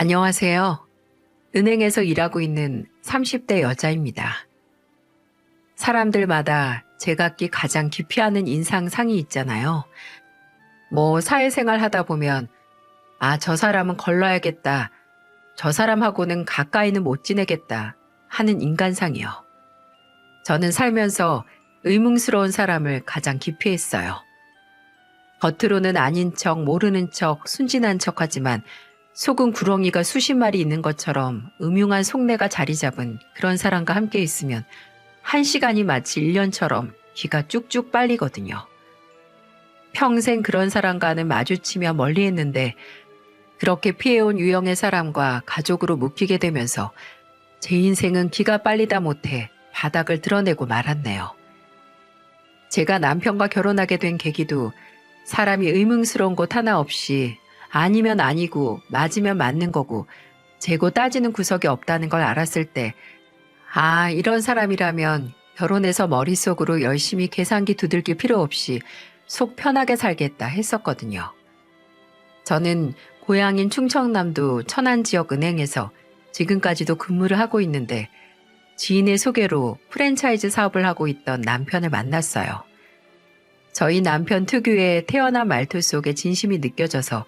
안녕하세요. 은행에서 일하고 있는 30대 여자입니다. 사람들마다 제각기 가장 기피하는 인상상이 있잖아요. 사회생활 하다 보면, 저 사람은 걸러야겠다. 저 사람하고는 가까이는 못 지내겠다. 하는 인간상이요. 저는 살면서 의문스러운 사람을 가장 기피했어요. 겉으로는 아닌 척, 모르는 척, 순진한 척 하지만 속은 구렁이가 수십 마리 있는 것처럼 음흉한 속내가 자리 잡은 그런 사람과 함께 있으면 1시간이 마치 1년처럼 기가 쭉쭉 빨리거든요. 평생 그런 사람과는 마주치며 멀리했는데 그렇게 피해온 유형의 사람과 가족으로 묶이게 되면서 제 인생은 기가 빨리다 못해 바닥을 드러내고 말았네요. 제가 남편과 결혼하게 된 계기도 사람이 의문스러운 곳 하나 없이 아니면 아니고 맞으면 맞는 거고 재고 따지는 구석이 없다는 걸 알았을 때 이런 사람이라면 결혼해서 머릿속으로 열심히 계산기 두들길 필요 없이 속 편하게 살겠다 했었거든요. 저는 고향인 충청남도 천안지역은행에서 지금까지도 근무를 하고 있는데 지인의 소개로 프랜차이즈 사업을 하고 있던 남편을 만났어요. 저희 남편 특유의 태연한 말투 속에 진심이 느껴져서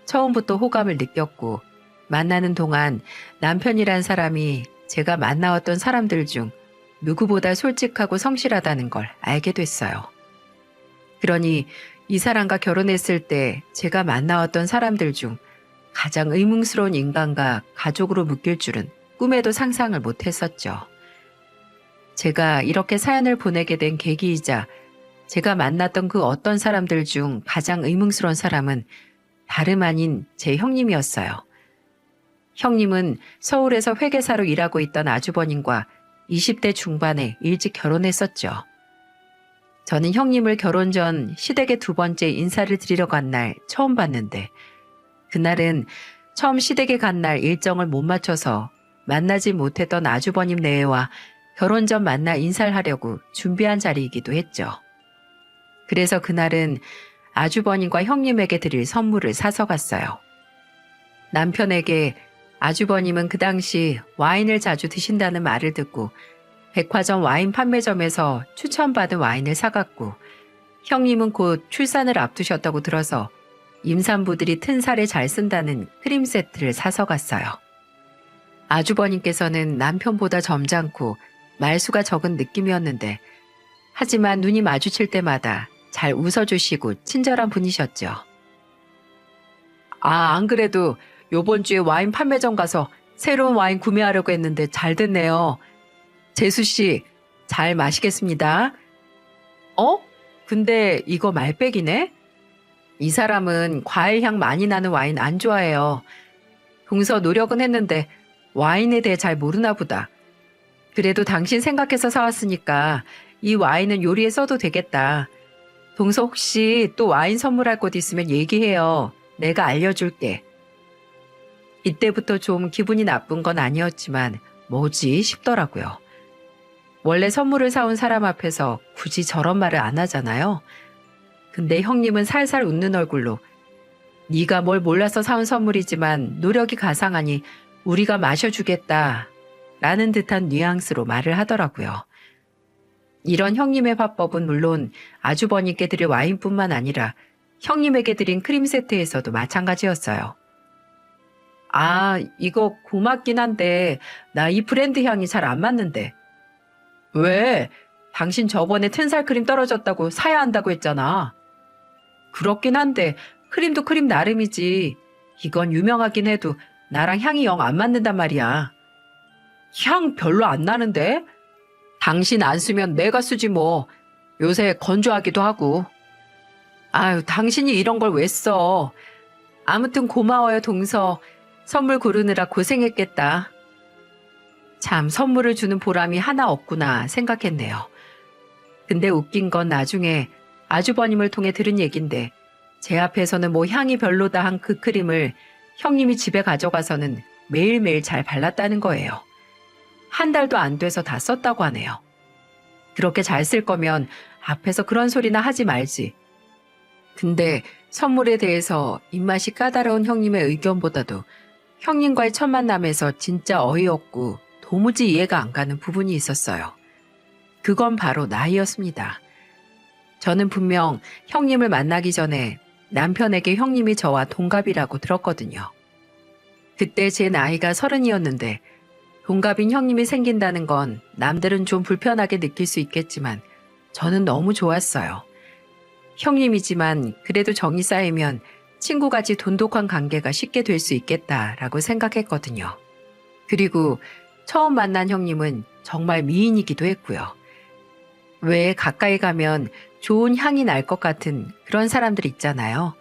처음부터 호감을 느꼈고 만나는 동안 남편이란 사람이 제가 만나왔던 사람들 중 누구보다 솔직하고 성실하다는 걸 알게 됐어요. 그러니 이 사람과 결혼했을 때 제가 만나왔던 사람들 중 가장 의문스러운 인간과 가족으로 묶일 줄은 꿈에도 상상을 못했었죠. 제가 이렇게 사연을 보내게 된 계기이자 제가 만났던 그 어떤 사람들 중 가장 의문스러운 사람은 다름 아닌 제 형님이었어요. 형님은 서울에서 회계사로 일하고 있던 아주버님과 20대 중반에 일찍 결혼했었죠. 저는 형님을 결혼 전 시댁에 2번째 인사를 드리러 간 날 처음 봤는데 그날은 처음 시댁에 간 날 일정을 못 맞춰서 만나지 못했던 아주버님 내외와 결혼 전 만나 인사를 하려고 준비한 자리이기도 했죠. 그래서 그날은 아주버님과 형님에게 드릴 선물을 사서 갔어요. 남편에게 아주버님은 그 당시 와인을 자주 드신다는 말을 듣고 백화점 와인 판매점에서 추천받은 와인을 사갔고 형님은 곧 출산을 앞두셨다고 들어서 임산부들이 튼 살에 잘 쓴다는 크림 세트를 사서 갔어요. 아주버님께서는 남편보다 점잖고 말수가 적은 느낌이었는데 하지만 눈이 마주칠 때마다 잘 웃어주시고 친절한 분이셨죠. 안 그래도 요번 주에 와인 판매점 가서 새로운 와인 구매하려고 했는데 잘 됐네요. 재수 씨, 잘 마시겠습니다. 근데 이거 말백이네? 이 사람은 과일향 많이 나는 와인 안 좋아해요. 동서 노력은 했는데 와인에 대해 잘 모르나 보다. 그래도 당신 생각해서 사왔으니까 이 와인은 요리에 써도 되겠다. 동서 혹시 또 와인 선물할 곳 있으면 얘기해요. 내가 알려줄게. 이때부터 좀 기분이 나쁜 건 아니었지만 뭐지 싶더라고요. 원래 선물을 사온 사람 앞에서 굳이 저런 말을 안 하잖아요. 근데 형님은 살살 웃는 얼굴로 네가 뭘 몰라서 사온 선물이지만 노력이 가상하니 우리가 마셔주겠다 라는 듯한 뉘앙스로 말을 하더라고요. 이런 형님의 화법은 물론 아주버님께 드릴 와인뿐만 아니라 형님에게 드린 크림 세트에서도 마찬가지였어요. 이거 고맙긴 한데 나 이 브랜드 향이 잘 안 맞는데. 왜? 당신 저번에 텐살 크림 떨어졌다고 사야 한다고 했잖아. 그렇긴 한데 크림도 크림 나름이지. 이건 유명하긴 해도 나랑 향이 영 안 맞는단 말이야. 향 별로 안 나는데? 당신 안 쓰면 내가 쓰지 뭐. 요새 건조하기도 하고. 당신이 이런 걸 왜 써. 아무튼 고마워요, 동서. 선물 고르느라 고생했겠다. 참 선물을 주는 보람이 하나 없구나 생각했네요. 근데 웃긴 건 나중에 아주버님을 통해 들은 얘긴데 제 앞에서는 향이 별로다 한 그 크림을 형님이 집에 가져가서는 매일매일 잘 발랐다는 거예요. 한 달도 안 돼서 다 썼다고 하네요. 그렇게 잘 쓸 거면 앞에서 그런 소리나 하지 말지. 근데 선물에 대해서 입맛이 까다로운 형님의 의견보다도 형님과의 첫 만남에서 진짜 어이없고 도무지 이해가 안 가는 부분이 있었어요. 그건 바로 나이였습니다. 저는 분명 형님을 만나기 전에 남편에게 형님이 저와 동갑이라고 들었거든요. 그때 제 나이가 30이었는데 동갑인 형님이 생긴다는 건 남들은 좀 불편하게 느낄 수 있겠지만 저는 너무 좋았어요. 형님이지만 그래도 정이 쌓이면 친구같이 돈독한 관계가 쉽게 될 수 있겠다라고 생각했거든요. 그리고 처음 만난 형님은 정말 미인이기도 했고요. 왜 가까이 가면 좋은 향이 날 것 같은 그런 사람들 있잖아요.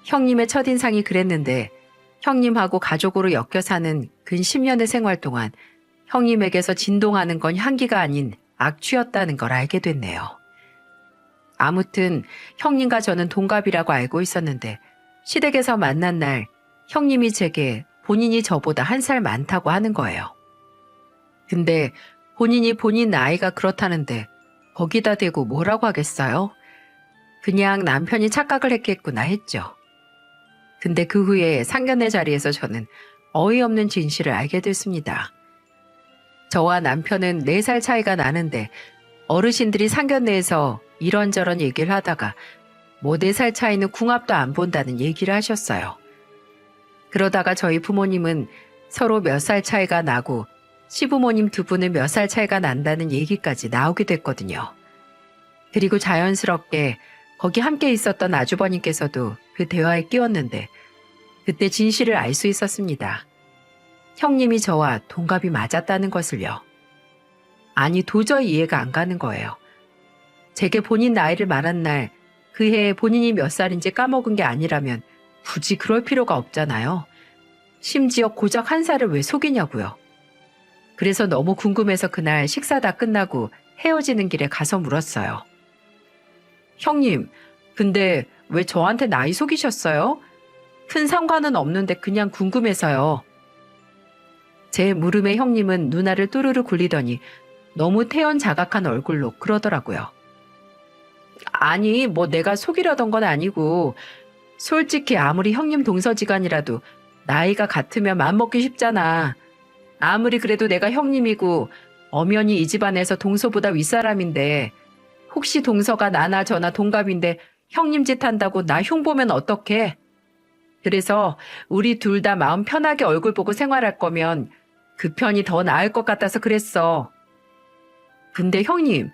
형님의 첫인상이 그랬는데 형님하고 가족으로 엮여 사는 근 10년의 생활 동안 형님에게서 진동하는 건 향기가 아닌 악취였다는 걸 알게 됐네요. 아무튼 형님과 저는 동갑이라고 알고 있었는데 시댁에서 만난 날 형님이 제게 본인이 저보다 1살 많다고 하는 거예요. 근데 본인이 본인 나이가 그렇다는데 거기다 대고 뭐라고 하겠어요? 그냥 남편이 착각을 했겠구나 했죠. 근데 그 후에 상견례 자리에서 저는 어이없는 진실을 알게 됐습니다. 저와 남편은 4살 차이가 나는데 어르신들이 상견례에서 이런저런 얘기를 하다가 뭐 4살 차이는 궁합도 안 본다는 얘기를 하셨어요. 그러다가 저희 부모님은 서로 몇 살 차이가 나고 시부모님 두 분은 몇 살 차이가 난다는 얘기까지 나오게 됐거든요. 그리고 자연스럽게 거기 함께 있었던 아주버님께서도 그 대화에 끼었는데 그때 진실을 알 수 있었습니다. 형님이 저와 동갑이 맞았다는 것을요. 아니 도저히 이해가 안 가는 거예요. 제게 본인 나이를 말한 날 그 해에 본인이 몇 살인지 까먹은 게 아니라면 굳이 그럴 필요가 없잖아요. 심지어 고작 1살을 왜 속이냐고요. 그래서 너무 궁금해서 그날 식사 다 끝나고 헤어지는 길에 가서 물었어요. 형님, 근데 왜 저한테 나이 속이셨어요? 큰 상관은 없는데 그냥 궁금해서요. 제 물음에 형님은 누나를 또르르 굴리더니 너무 태연자각한 얼굴로 그러더라고요. 아니, 뭐 내가 속이려던 건 아니고 솔직히 아무리 형님 동서지간이라도 나이가 같으면 맘먹기 쉽잖아. 아무리 그래도 내가 형님이고 엄연히 이 집안에서 동서보다 윗사람인데 혹시 동서가 나나 저나 동갑인데 형님 짓 한다고 나 흉보면 어떡해? 그래서 우리 둘 다 마음 편하게 얼굴 보고 생활할 거면 그 편이 더 나을 것 같아서 그랬어. 근데 형님,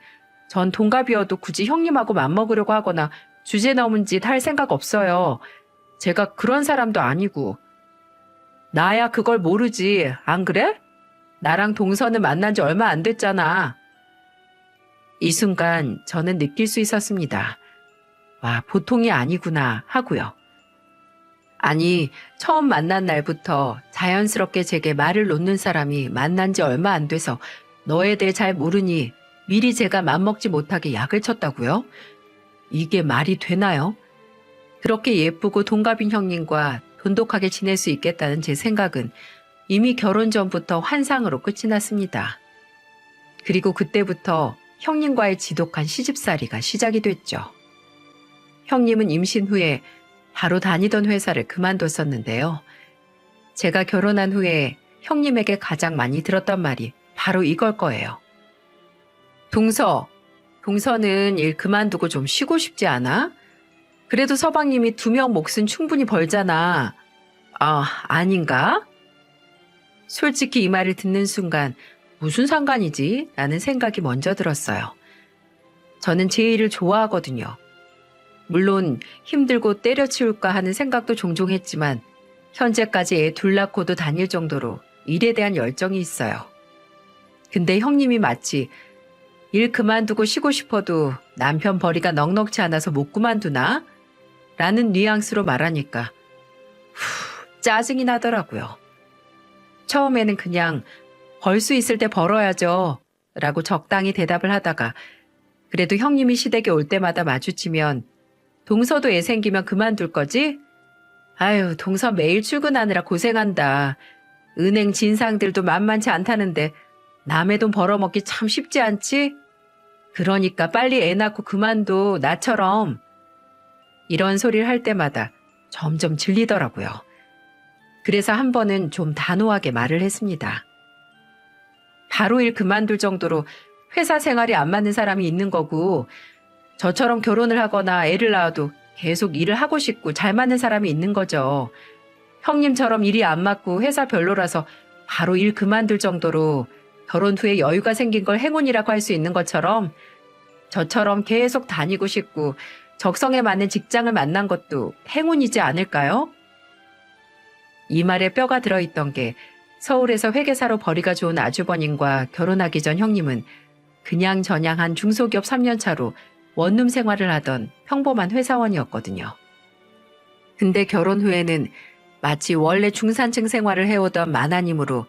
전 동갑이어도 굳이 형님하고 맘먹으려고 하거나 주제 넘은 짓 할 생각 없어요. 제가 그런 사람도 아니고. 나야 그걸 모르지, 안 그래? 나랑 동서는 만난 지 얼마 안 됐잖아. 이 순간 저는 느낄 수 있었습니다. 와, 보통이 아니구나 하고요. 아니, 처음 만난 날부터 자연스럽게 제게 말을 놓는 사람이 만난 지 얼마 안 돼서 너에 대해 잘 모르니 미리 제가 맘먹지 못하게 약을 쳤다고요? 이게 말이 되나요? 그렇게 예쁘고 동갑인 형님과 돈독하게 지낼 수 있겠다는 제 생각은 이미 결혼 전부터 환상으로 끝이 났습니다. 그리고 그때부터 형님과의 지독한 시집살이가 시작이 됐죠. 형님은 임신 후에 바로 다니던 회사를 그만뒀었는데요. 제가 결혼한 후에 형님에게 가장 많이 들었던 말이 바로 이걸 거예요. 동서는 일 그만두고 좀 쉬고 싶지 않아? 그래도 서방님이 2명 몫은 충분히 벌잖아. 아닌가? 솔직히 이 말을 듣는 순간 무슨 상관이지? 라는 생각이 먼저 들었어요. 저는 제 일을 좋아하거든요. 물론 힘들고 때려치울까 하는 생각도 종종 했지만 현재까지 애 둘 낳고도 다닐 정도로 일에 대한 열정이 있어요. 근데 형님이 마치 일 그만두고 쉬고 싶어도 남편 벌이가 넉넉지 않아서 못 그만두나? 라는 뉘앙스로 말하니까 짜증이 나더라고요. 처음에는 그냥 벌 수 있을 때 벌어야죠 라고 적당히 대답을 하다가 그래도 형님이 시댁에 올 때마다 마주치면 동서도 애 생기면 그만둘 거지? 아유, 동서 매일 출근하느라 고생한다. 은행 진상들도 만만치 않다는데 남의 돈 벌어먹기 참 쉽지 않지? 그러니까 빨리 애 낳고 그만둬, 나처럼. 이런 소리를 할 때마다 점점 질리더라고요. 그래서 한 번은 좀 단호하게 말을 했습니다. 바로 일 그만둘 정도로 회사 생활이 안 맞는 사람이 있는 거고, 저처럼 결혼을 하거나 애를 낳아도 계속 일을 하고 싶고 잘 맞는 사람이 있는 거죠. 형님처럼 일이 안 맞고 회사 별로라서 바로 일 그만둘 정도로 결혼 후에 여유가 생긴 걸 행운이라고 할 수 있는 것처럼, 저처럼 계속 다니고 싶고 적성에 맞는 직장을 만난 것도 행운이지 않을까요? 이 말에 뼈가 들어있던 게, 서울에서 회계사로 벌이가 좋은 아주버님과 결혼하기 전 형님은 그냥 저냥한 중소기업 3년 차로 원룸 생활을 하던 평범한 회사원이었거든요. 근데 결혼 후에는 마치 원래 중산층 생활을 해오던 마나님으로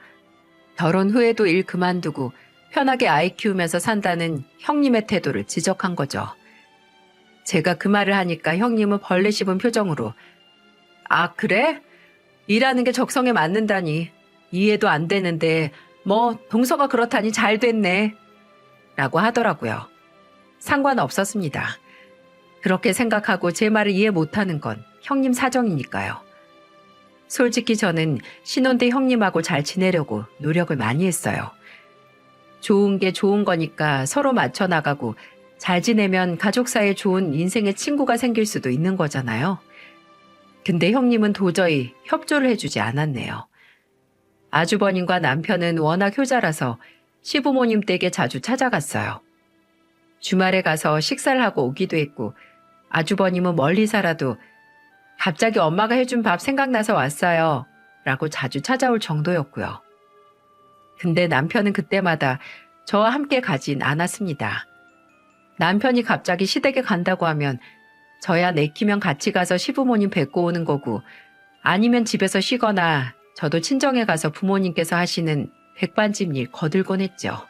결혼 후에도 일 그만두고 편하게 아이 키우면서 산다는 형님의 태도를 지적한 거죠. 제가 그 말을 하니까 형님은 벌레 씹은 표정으로 "아, 그래? 일하는 게 적성에 맞는다니 이해도 안 되는데 뭐 동서가 그렇다니 잘 됐네 라고 하더라고요. 상관없었습니다. 그렇게 생각하고 제 말을 이해 못하는 건 형님 사정이니까요. 솔직히 저는 신혼 때 형님하고 잘 지내려고 노력을 많이 했어요. 좋은 게 좋은 거니까 서로 맞춰 나가고 잘 지내면 가족 사이에 좋은 인생의 친구가 생길 수도 있는 거잖아요. 근데 형님은 도저히 협조를 해주지 않았네요. 아주버님과 남편은 워낙 효자라서 시부모님 댁에 자주 찾아갔어요. 주말에 가서 식사를 하고 오기도 했고, 아주버님은 멀리 살아도 "갑자기 엄마가 해준 밥 생각나서 왔어요 라고 자주 찾아올 정도였고요. 근데 남편은 그때마다 저와 함께 가진 않았습니다. 남편이 갑자기 시댁에 간다고 하면 저야 내키면 같이 가서 시부모님 뵙고 오는 거고, 아니면 집에서 쉬거나 저도 친정에 가서 부모님께서 하시는 백반집 일 거들곤 했죠.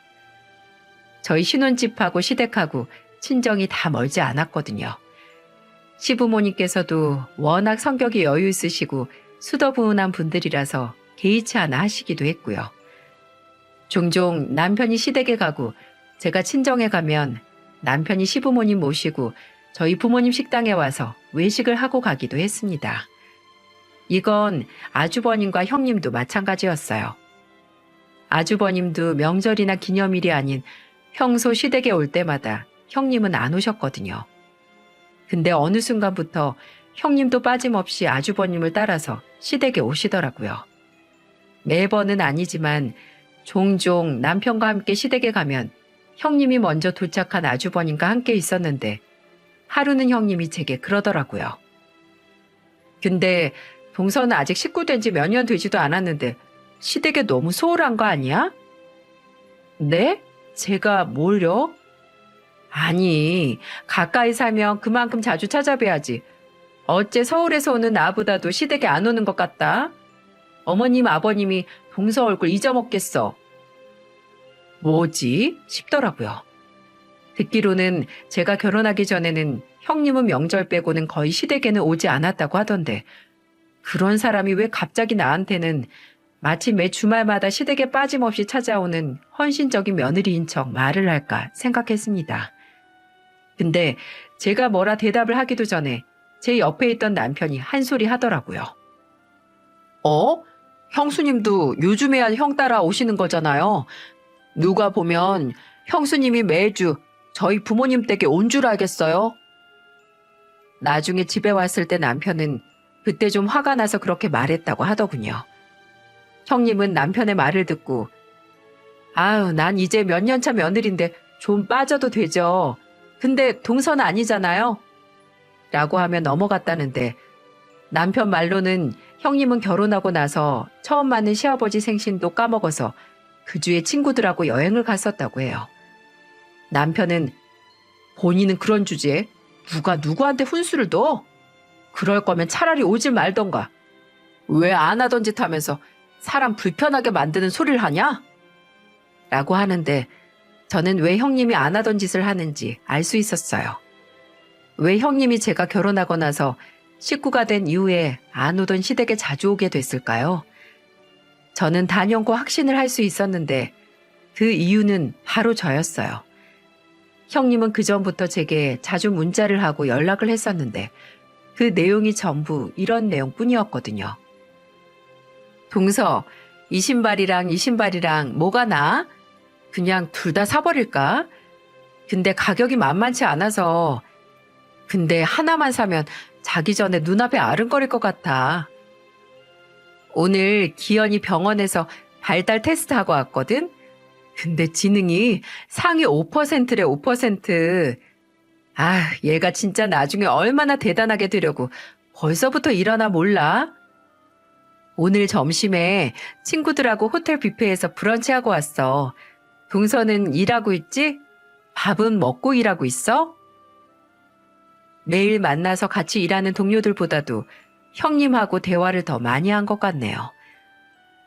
저희 신혼집하고 시댁하고 친정이 다 멀지 않았거든요. 시부모님께서도 워낙 성격이 여유 있으시고 수더분한 분들이라서 개의치 않아 하시기도 했고요. 종종 남편이 시댁에 가고 제가 친정에 가면 남편이 시부모님 모시고 저희 부모님 식당에 와서 외식을 하고 가기도 했습니다. 이건 아주버님과 형님도 마찬가지였어요. 아주버님도 명절이나 기념일이 아닌 평소 시댁에 올 때마다 형님은 안 오셨거든요. 근데 어느 순간부터 형님도 빠짐없이 아주버님을 따라서 시댁에 오시더라고요. 매번은 아니지만 종종 남편과 함께 시댁에 가면 형님이 먼저 도착한 아주버님과 함께 있었는데, 하루는 형님이 제게 그러더라고요. "근데 동서는 아직 식구 된 지 몇 년 되지도 않았는데 시댁에 너무 소홀한 거 아니야?" "네? 제가 뭘요?" "아니, 가까이 살면 그만큼 자주 찾아뵈야지. 어째 서울에서 오는 나보다도 시댁에 안 오는 것 같다. 어머님, 아버님이 동서 얼굴 잊어먹겠어." "뭐지?" 싶더라고요. 듣기로는 제가 결혼하기 전에는 형님은 명절 빼고는 거의 시댁에는 오지 않았다고 하던데, 그런 사람이 왜 갑자기 나한테는 마치 매 주말마다 시댁에 빠짐없이 찾아오는 헌신적인 며느리인 척 말을 할까 생각했습니다. 근데 제가 뭐라 대답을 하기도 전에 제 옆에 있던 남편이 한 소리 하더라고요. "어? 형수님도 요즘에야 형 따라 오시는 거잖아요. 누가 보면 형수님이 매주 저희 부모님 댁에 온 줄 알겠어요?" 나중에 집에 왔을 때 남편은 그때 좀 화가 나서 그렇게 말했다고 하더군요. 형님은 남편의 말을 듣고 "아유, 난 이제 몇 년 차 며느리인데 좀 빠져도 되죠. 근데 동서는 아니잖아요." 라고 하며 넘어갔다는데, 남편 말로는 형님은 결혼하고 나서 처음 맞는 시아버지 생신도 까먹어서 그 주에 친구들하고 여행을 갔었다고 해요. 남편은 "본인은 그런 주제에 누가 누구한테 훈수를 둬? 그럴 거면 차라리 오질 말던가. 왜 안 하던 짓 하면서 사람 불편하게 만드는 소리를 하냐?" 라고 하는데, 저는 왜 형님이 안 하던 짓을 하는지 알 수 있었어요. 왜 형님이 제가 결혼하고 나서 식구가 된 이후에 안 오던 시댁에 자주 오게 됐을까요? 저는 단연코 확신을 할 수 있었는데 그 이유는 바로 저였어요. 형님은 그전부터 제게 자주 문자를 하고 연락을 했었는데 그 내용이 전부 이런 내용뿐이었거든요. 동서, 이 신발이랑 이 신발이랑 뭐가 나아? 그냥 둘 다 사버릴까? 근데 가격이 만만치 않아서. 근데 하나만 사면 자기 전에 눈앞에 아른거릴 것 같아. 오늘 기현이 병원에서 발달 테스트하고 왔거든? 근데 지능이 상위 5%래, 5%. 아, 얘가 진짜 나중에 얼마나 대단하게 되려고 벌써부터 일하나 몰라? 오늘 점심에 친구들하고 호텔 뷔페에서 브런치하고 왔어. 동서는 일하고 있지? 밥은 먹고 일하고 있어? 매일 만나서 같이 일하는 동료들보다도 형님하고 대화를 더 많이 한 것 같네요.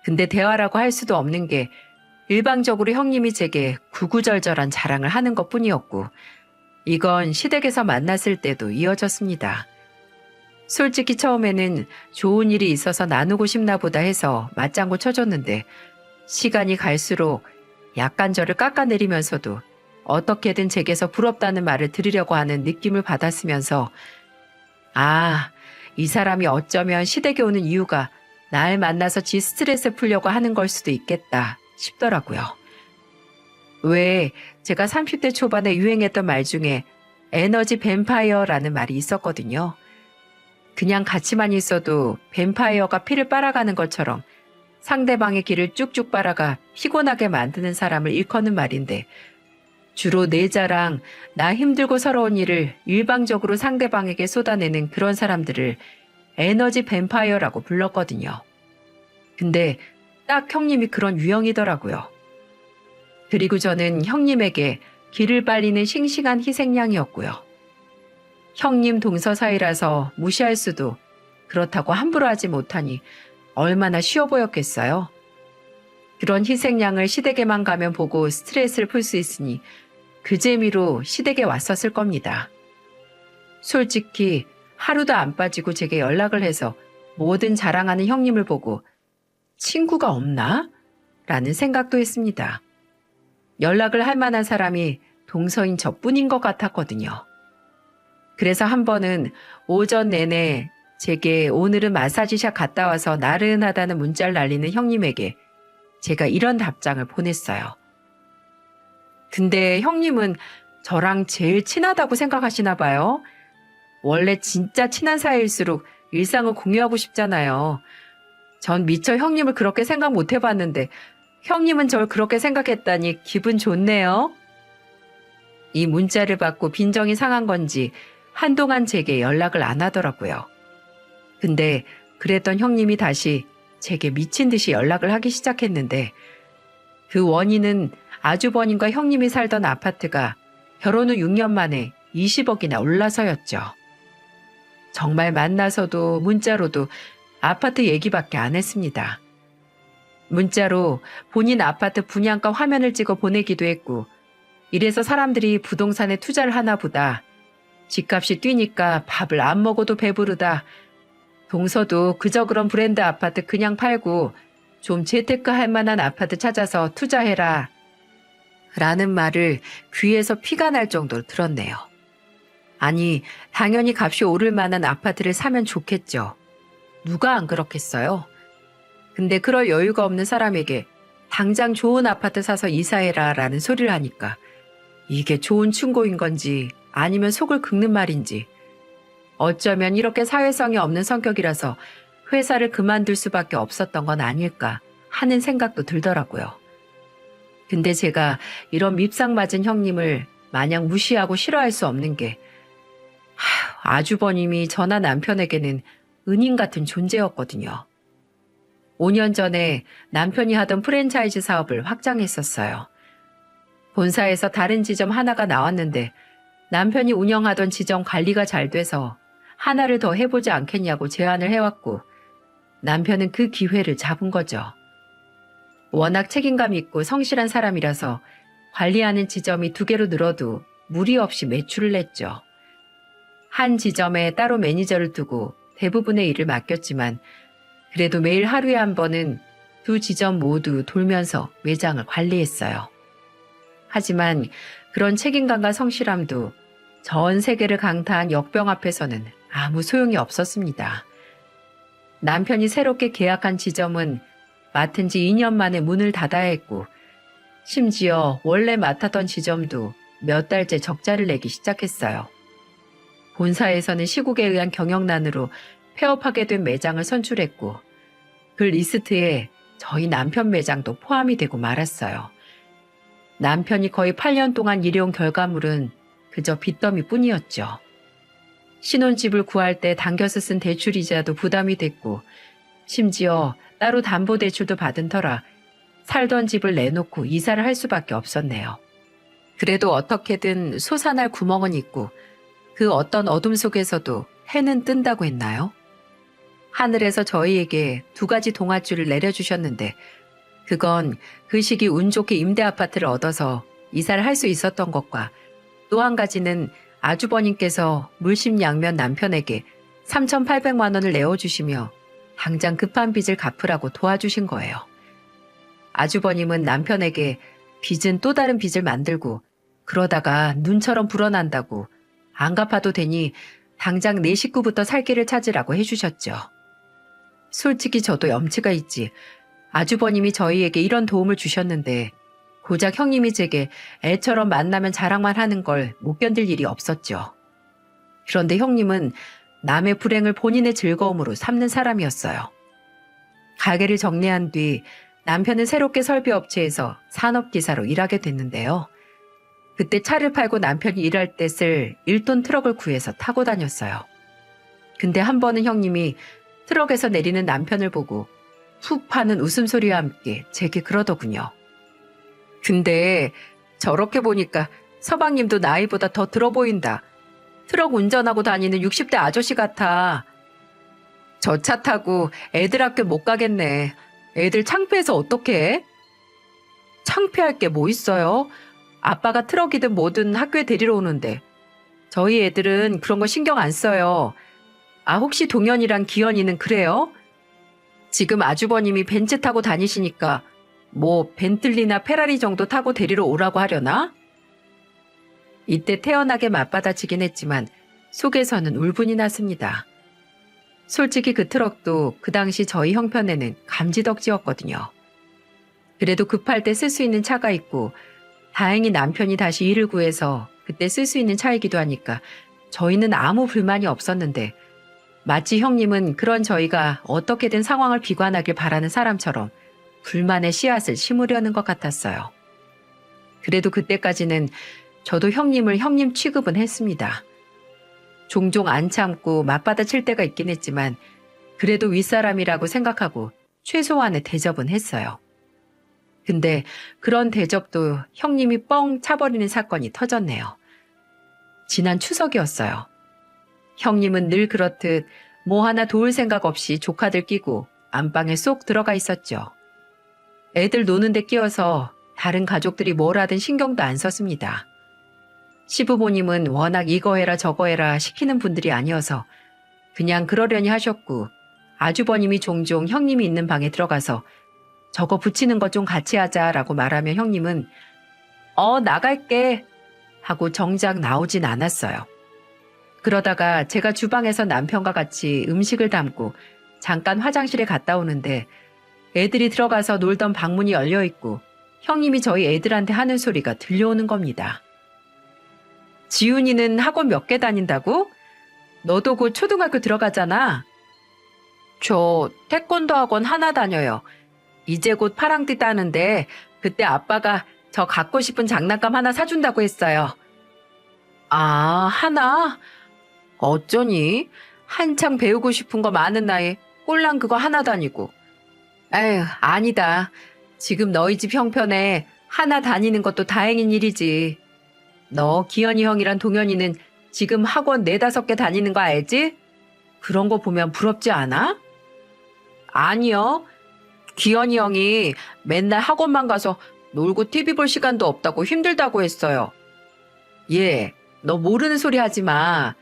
근데 대화라고 할 수도 없는 게 일방적으로 형님이 제게 구구절절한 자랑을 하는 것뿐이었고, 이건 시댁에서 만났을 때도 이어졌습니다. 솔직히 처음에는 좋은 일이 있어서 나누고 싶나 보다 해서 맞장구 쳐줬는데, 시간이 갈수록 약간 저를 깎아내리면서도 어떻게든 제게서 부럽다는 말을 들으려고 하는 느낌을 받았으면서, 아, 이 사람이 어쩌면 시댁에 오는 이유가 날 만나서 지 스트레스 풀려고 하는 걸 수도 있겠다 싶더라고요. 왜 제가 30대 초반에 유행했던 말 중에 에너지 뱀파이어라는 말이 있었거든요. 그냥 같이만 있어도 뱀파이어가 피를 빨아가는 것처럼 상대방의 기를 쭉쭉 빨아가 피곤하게 만드는 사람을 일컫는 말인데, 주로 내 자랑, 나 힘들고 서러운 일을 일방적으로 상대방에게 쏟아내는 그런 사람들을 에너지 뱀파이어라고 불렀거든요. 근데 딱 형님이 그런 유형이더라고요. 그리고 저는 형님에게 기를 빨리는 싱싱한 희생양이었고요. 형님 동서 사이라서 무시할 수도, 그렇다고 함부로 하지 못하니 얼마나 쉬워 보였겠어요. 그런 희생양을 시댁에만 가면 보고 스트레스를 풀 수 있으니 그 재미로 시댁에 왔었을 겁니다. 솔직히 하루도 안 빠지고 제게 연락을 해서 뭐든 자랑하는 형님을 보고 친구가 없나? 라는 생각도 했습니다. 연락을 할 만한 사람이 동서인 저뿐인 것 같았거든요. 그래서 한 번은 오전 내내 제게 오늘은 마사지샵 갔다 와서 나른하다는 문자를 날리는 형님에게 제가 이런 답장을 보냈어요. 근데 형님은 저랑 제일 친하다고 생각하시나 봐요. 원래 진짜 친한 사이일수록 일상을 공유하고 싶잖아요. 전 미처 형님을 그렇게 생각 못 해봤는데 형님은 절 그렇게 생각했다니 기분 좋네요. 이 문자를 받고 빈정이 상한 건지 한동안 제게 연락을 안 하더라고요. 근데 그랬던 형님이 다시 제게 미친 듯이 연락을 하기 시작했는데, 그 원인은 아주버님과 형님이 살던 아파트가 결혼 후 6년 만에 20억이나 올라서였죠. 정말 만나서도 문자로도 아파트 얘기밖에 안 했습니다. 문자로 본인 아파트 분양가 화면을 찍어 보내기도 했고, 이래서 사람들이 부동산에 투자를 하나 보다, 집값이 뛰니까 밥을 안 먹어도 배부르다, 동서도 그저 그런 브랜드 아파트 그냥 팔고 좀 재테크 할 만한 아파트 찾아서 투자해라 라는 말을 귀에서 피가 날 정도로 들었네요. 아니, 당연히 값이 오를 만한 아파트를 사면 좋겠죠. 누가 안 그렇겠어요? 근데 그럴 여유가 없는 사람에게 당장 좋은 아파트 사서 이사해라 라는 소리를 하니까 이게 좋은 충고인 건지 아니면 속을 긁는 말인지, 어쩌면 이렇게 사회성이 없는 성격이라서 회사를 그만둘 수밖에 없었던 건 아닐까 하는 생각도 들더라고요. 근데 제가 이런 밉상 맞은 형님을 마냥 무시하고 싫어할 수 없는 게, 아주버님이 저나 남편에게는 은인 같은 존재였거든요. 5년 전에 남편이 하던 프랜차이즈 사업을 확장했었어요. 본사에서 다른 지점 하나가 나왔는데 남편이 운영하던 지점 관리가 잘 돼서 하나를 더 해보지 않겠냐고 제안을 해왔고, 남편은 그 기회를 잡은 거죠. 워낙 책임감 있고 성실한 사람이라서 관리하는 지점이 2개로 늘어도 무리 없이 매출을 냈죠. 한 지점에 따로 매니저를 두고 대부분의 일을 맡겼지만 그래도 매일 하루에 한 번은 2 지점 모두 돌면서 매장을 관리했어요. 하지만 그런 책임감과 성실함도 전 세계를 강타한 역병 앞에서는 아무 소용이 없었습니다. 남편이 새롭게 계약한 지점은 맡은 지 2년 만에 문을 닫아야 했고, 심지어 원래 맡았던 지점도 몇 달째 적자를 내기 시작했어요. 본사에서는 시국에 의한 경영난으로 폐업하게 된 매장을 선출했고, 그 리스트에 저희 남편 매장도 포함이 되고 말았어요. 남편이 거의 8년 동안 일해온 결과물은 그저 빚더미 뿐이었죠. 신혼집을 구할 때 당겨서 쓴 대출이자도 부담이 됐고, 심지어 따로 담보대출도 받은 터라 살던 집을 내놓고 이사를 할 수밖에 없었네요. 그래도 어떻게든 솟아날 구멍은 있고 그 어떤 어둠 속에서도 해는 뜬다고 했나요? 하늘에서 저희에게 2가지 동아줄을 내려주셨는데 그건 그 시기 운 좋게 임대 아파트를 얻어서 이사를 할 수 있었던 것과 또 한 가지는 아주버님께서 물심양면 남편에게 3,800만 원을 내어주시며 당장 급한 빚을 갚으라고 도와주신 거예요. 아주버님은 남편에게 빚은 또 다른 빚을 만들고 그러다가 눈처럼 불어난다고 안 갚아도 되니 당장 내 식구부터 살 길을 찾으라고 해주셨죠. 솔직히 저도 염치가 있지 아주버님이 저희에게 이런 도움을 주셨는데 고작 형님이 제게 애처럼 만나면 자랑만 하는 걸 못 견딜 일이 없었죠. 그런데 형님은 남의 불행을 본인의 즐거움으로 삼는 사람이었어요. 가게를 정리한 뒤 남편은 새롭게 설비업체에서 산업기사로 일하게 됐는데요. 그때 차를 팔고 남편이 일할 때 쓸 1톤 트럭을 구해서 타고 다녔어요. 근데 한 번은 형님이 트럭에서 내리는 남편을 보고 푹 파는 웃음소리와 함께 제게 그러더군요. 근데 저렇게 보니까 서방님도 나이보다 더 들어 보인다. 트럭 운전하고 다니는 60대 아저씨 같아. 저 차 타고 애들 학교 못 가겠네. 애들 창피해서 어떡해? 창피할 게 뭐 있어요? 아빠가 트럭이든 뭐든 학교에 데리러 오는데. 저희 애들은 그런 거 신경 안 써요. 아, 혹시 동현이랑 기현이는 그래요? 지금 아주버님이 벤츠 타고 다니시니까 뭐 벤틀리나 페라리 정도 타고 데리러 오라고 하려나? 이때 태연하게 맞받아치긴 했지만 속에서는 울분이 났습니다. 솔직히 그 트럭도 그 당시 저희 형편에는 감지덕지였거든요. 그래도 급할 때 쓸 수 있는 차가 있고 다행히 남편이 다시 일을 구해서 그때 쓸 수 있는 차이기도 하니까 저희는 아무 불만이 없었는데 마치 형님은 그런 저희가 어떻게든 상황을 비관하길 바라는 사람처럼 불만의 씨앗을 심으려는 것 같았어요. 그래도 그때까지는 저도 형님을 형님 취급은 했습니다. 종종 안 참고 맞받아칠 때가 있긴 했지만 그래도 윗사람이라고 생각하고 최소한의 대접은 했어요. 근데 그런 대접도 형님이 뻥 차버리는 사건이 터졌네요. 지난 추석이었어요. 형님은 늘 그렇듯 뭐 하나 도울 생각 없이 조카들 끼고 안방에 쏙 들어가 있었죠. 애들 노는데 끼어서 다른 가족들이 뭘 하든 신경도 안 썼습니다. 시부모님은 워낙 이거 해라 저거 해라 시키는 분들이 아니어서 그냥 그러려니 하셨고 아주버님이 종종 형님이 있는 방에 들어가서 저거 붙이는 것 좀 같이 하자라고 말하면 형님은 나갈게 하고 정작 나오진 않았어요. 그러다가 제가 주방에서 남편과 같이 음식을 담고 잠깐 화장실에 갔다 오는데 애들이 들어가서 놀던 방문이 열려있고 형님이 저희 애들한테 하는 소리가 들려오는 겁니다. 지훈이는 학원 몇 개 다닌다고? 너도 곧 초등학교 들어가잖아. 저 태권도 학원 하나 다녀요. 이제 곧 파랑띠 따는데 그때 아빠가 저 갖고 싶은 장난감 하나 사준다고 했어요. 아, 하나? 어쩌니? 한창 배우고 싶은 거 많은 나이에 꼴랑 그거 하나 다니고. 에휴, 아니다. 지금 너희 집 형편에 하나 다니는 것도 다행인 일이지. 너 기현이 형이랑 동현이는 지금 학원 4-5개 다니는 거 알지? 그런 거 보면 부럽지 않아? 아니요. 기현이 형이 맨날 학원만 가서 놀고 TV 볼 시간도 없다고 힘들다고 했어요. 예, 너 모르는 소리 하지 마.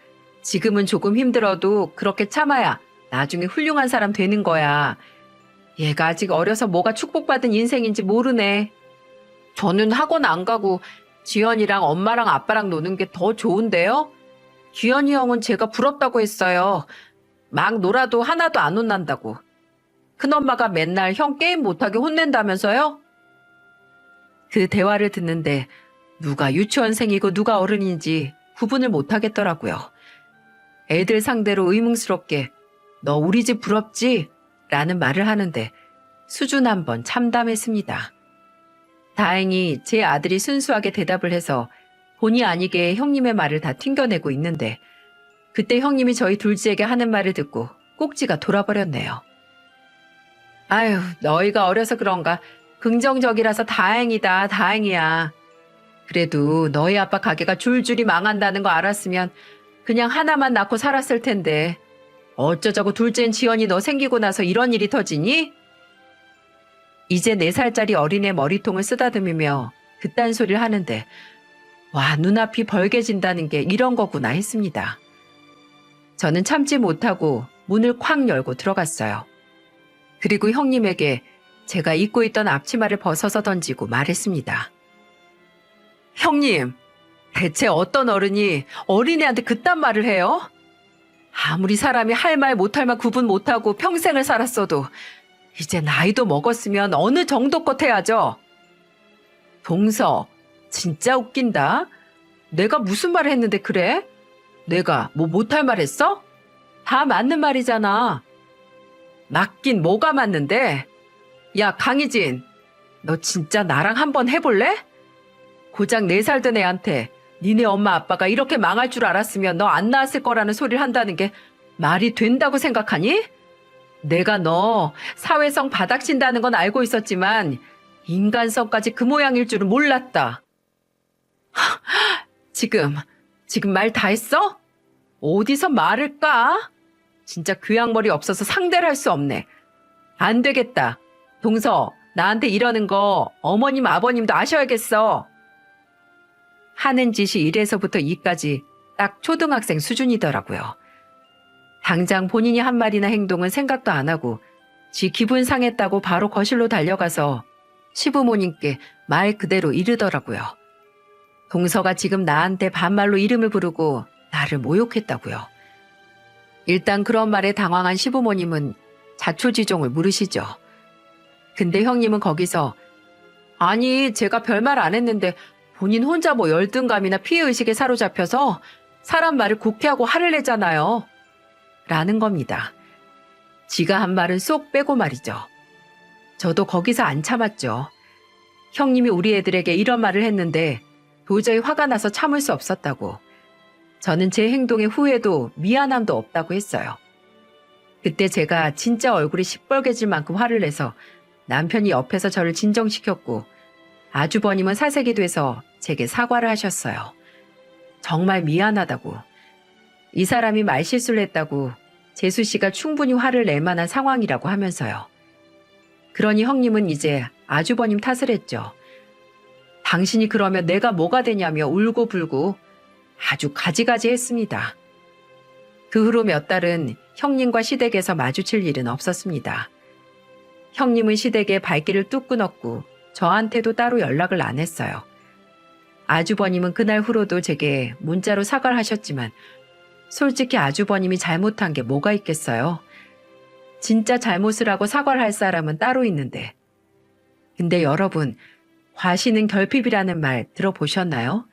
지금은 조금 힘들어도 그렇게 참아야 나중에 훌륭한 사람 되는 거야. 얘가 아직 어려서 뭐가 축복받은 인생인지 모르네. 저는 학원 안 가고 지연이랑 엄마랑 아빠랑 노는 게 더 좋은데요? 기현이 형은 제가 부럽다고 했어요. 막 놀아도 하나도 안 혼난다고. 큰엄마가 맨날 형 게임 못하게 혼낸다면서요? 그 대화를 듣는데 누가 유치원생이고 누가 어른인지 구분을 못하겠더라고요. 애들 상대로 의문스럽게 너 우리 집 부럽지? 라는 말을 하는데 수준 한번 참담했습니다. 다행히 제 아들이 순수하게 대답을 해서 본의 아니게 형님의 말을 다 튕겨내고 있는데 그때 형님이 저희 둘째에게 하는 말을 듣고 꼭지가 돌아버렸네요. 아유, 너희가 어려서 그런가. 긍정적이라서 다행이다, 다행이야. 그래도 너희 아빠 가게가 줄줄이 망한다는 거 알았으면 그냥 하나만 낳고 살았을 텐데 어쩌자고 둘째인 지연이 너 생기고 나서 이런 일이 터지니? 이제 4살짜리 어린애 머리통을 쓰다듬으며 그딴 소리를 하는데 와, 눈앞이 벌개진다는 게 이런 거구나 했습니다. 저는 참지 못하고 문을 콱 열고 들어갔어요. 그리고 형님에게 제가 입고 있던 앞치마를 벗어서 던지고 말했습니다. 형님, 대체 어떤 어른이 어린애한테 그딴 말을 해요? 아무리 사람이 할 말 못할 말 구분 못하고 평생을 살았어도 이제 나이도 먹었으면 어느 정도껏 해야죠. 동서, 진짜 웃긴다. 내가 무슨 말을 했는데 그래? 내가 뭐 못할 말 했어? 다 맞는 말이잖아. 맞긴 뭐가 맞는데? 야, 강희진, 너 진짜 나랑 한번 해볼래? 고작 4살 된 애한테 니네 엄마 아빠가 이렇게 망할 줄 알았으면 너 안 낳았을 거라는 소리를 한다는 게 말이 된다고 생각하니? 내가 너 사회성 바닥친다는 건 알고 있었지만 인간성까지 그 모양일 줄은 몰랐다. 지금 말 다 했어? 어디서 말을 까? 진짜 교양머리 없어서 상대를 할 수 없네. 안 되겠다. 동서, 나한테 이러는 거 어머님 아버님도 아셔야겠어. 하는 짓이 1에서부터 2까지 딱 초등학생 수준이더라고요. 당장 본인이 한 말이나 행동은 생각도 안 하고 지 기분 상했다고 바로 거실로 달려가서 시부모님께 말 그대로 이르더라고요. 동서가 지금 나한테 반말로 이름을 부르고 나를 모욕했다고요. 일단 그런 말에 당황한 시부모님은 자초지종을 물으시죠. 근데 형님은 거기서 아니, 제가 별말 안 했는데 본인 혼자 뭐 열등감이나 피해의식에 사로잡혀서 사람 말을 곡해하고 화를 내잖아요. 라는 겁니다. 지가 한 말은 쏙 빼고 말이죠. 저도 거기서 안 참았죠. 형님이 우리 애들에게 이런 말을 했는데 도저히 화가 나서 참을 수 없었다고. 저는 제 행동에 후회도 미안함도 없다고 했어요. 그때 제가 진짜 얼굴이 시뻘개질 만큼 화를 내서 남편이 옆에서 저를 진정시켰고 아주버님은 사색이 돼서 제게 사과를 하셨어요. 정말 미안하다고. 이 사람이 말실수를 했다고 재수 씨가 충분히 화를 낼 만한 상황이라고 하면서요. 그러니 형님은 이제 아주버님 탓을 했죠. 당신이 그러면 내가 뭐가 되냐며 울고불고 아주 가지가지 했습니다. 그 후로 몇 달은 형님과 시댁에서 마주칠 일은 없었습니다. 형님은 시댁에 발길을 뚝 끊었고 저한테도 따로 연락을 안 했어요. 아주버님은 그날 후로도 제게 문자로 사과를 하셨지만 솔직히 아주버님이 잘못한 게 뭐가 있겠어요? 진짜 잘못을 하고 사과를 할 사람은 따로 있는데. 근데 여러분, 과시는 결핍이라는 말 들어보셨나요?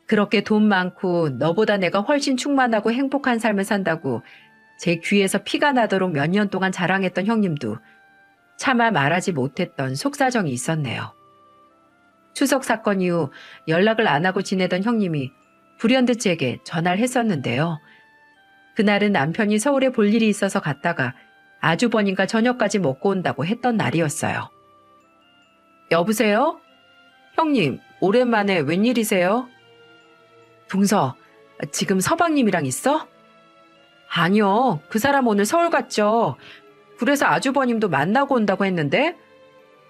그렇게 돈 많고 너보다 내가 훨씬 충만하고 행복한 삶을 산다고 제 귀에서 피가 나도록 몇 년 동안 자랑했던 형님도 차마 말하지 못했던 속사정이 있었네요. 추석 사건 이후 연락을 안 하고 지내던 형님이 불현듯 제게 전화를 했었는데요. 그날은 남편이 서울에 볼 일이 있어서 갔다가 아주버님과 저녁까지 먹고 온다고 했던 날이었어요. 여보세요? 형님, 오랜만에 웬일이세요? 동서, 지금 서방님이랑 있어? 아니요, 그 사람 오늘 서울 갔죠. 그래서 아주버님도 만나고 온다고 했는데